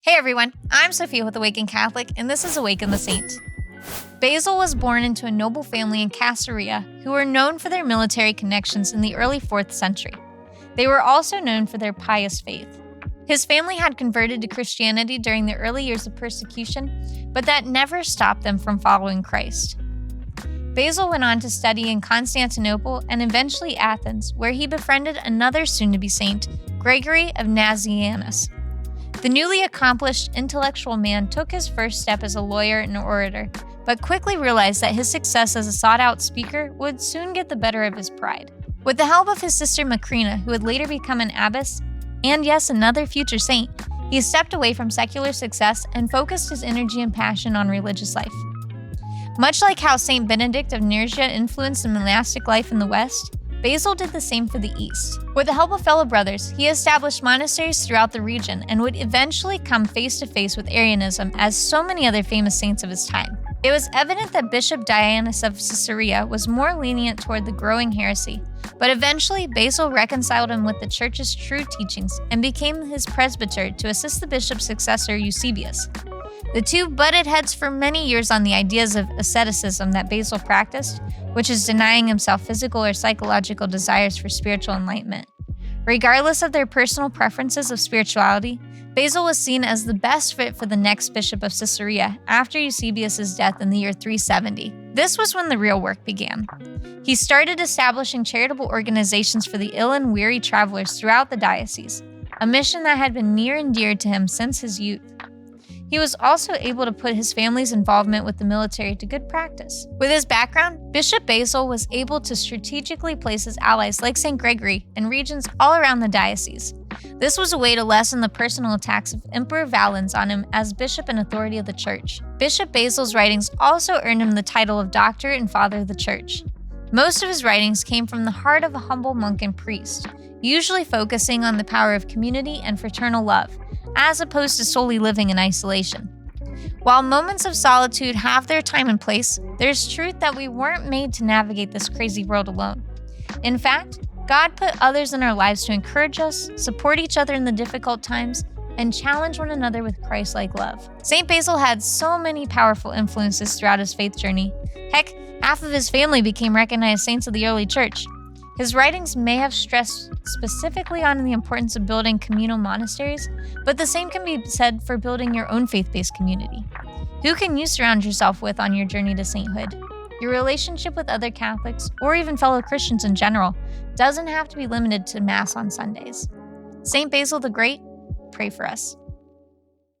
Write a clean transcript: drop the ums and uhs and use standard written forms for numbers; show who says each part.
Speaker 1: Hey everyone, I'm Sophia with Awaken Catholic, and this is Awaken the Saint. Basil was born into a noble family in Caesarea who were known for their military connections in the early 4th century. They were also known for their pious faith. His family had converted to Christianity during the early years of persecution, but that never stopped them from following Christ. Basil went on to study in Constantinople and eventually Athens, where he befriended another soon-to-be saint, Gregory of Nazianzus. The newly accomplished intellectual man took his first step as a lawyer and orator, but quickly realized that his success as a sought-out speaker would soon get the better of his pride. With the help of his sister Macrina, who would later become an abbess, and yes, another future saint, he stepped away from secular success and focused his energy and passion on religious life. Much like how Saint Benedict of Nursia influenced the monastic life in the West, Basil did the same for the East. With the help of fellow brothers, he established monasteries throughout the region and would eventually come face to face with Arianism as so many other famous saints of his time. It was evident that Bishop Dionysius of Caesarea was more lenient toward the growing heresy, but eventually Basil reconciled him with the Church's true teachings and became his presbyter to assist the bishop's successor Eusebius. The two butted heads for many years on the ideas of asceticism that Basil practiced, which is denying himself physical or psychological desires for spiritual enlightenment. Regardless of their personal preferences of spirituality, Basil was seen as the best fit for the next bishop of Caesarea after Eusebius' death in the year 370. This was when the real work began. He started establishing charitable organizations for the ill and weary travelers throughout the diocese, a mission that had been near and dear to him since his youth. He was also able to put his family's involvement with the military to good practice. With his background, Bishop Basil was able to strategically place his allies like St. Gregory in regions all around the diocese. This was a way to lessen the personal attacks of Emperor Valens on him as bishop and authority of the church. Bishop Basil's writings also earned him the title of Doctor and Father of the Church. Most of his writings came from the heart of a humble monk and priest, usually focusing on the power of community and fraternal love, as opposed to solely living in isolation. While moments of solitude have their time and place, there's truth that we weren't made to navigate this crazy world alone. In fact, God put others in our lives to encourage us, support each other in the difficult times, and challenge one another with Christ-like love. St. Basil had so many powerful influences throughout his faith journey. Heck, half of his family became recognized saints of the early church. His writings may have stressed specifically on the importance of building communal monasteries, but the same can be said for building your own faith-based community. Who can you surround yourself with on your journey to sainthood? Your relationship with other Catholics, or even fellow Christians in general, doesn't have to be limited to Mass on Sundays. Saint Basil the Great, pray for us.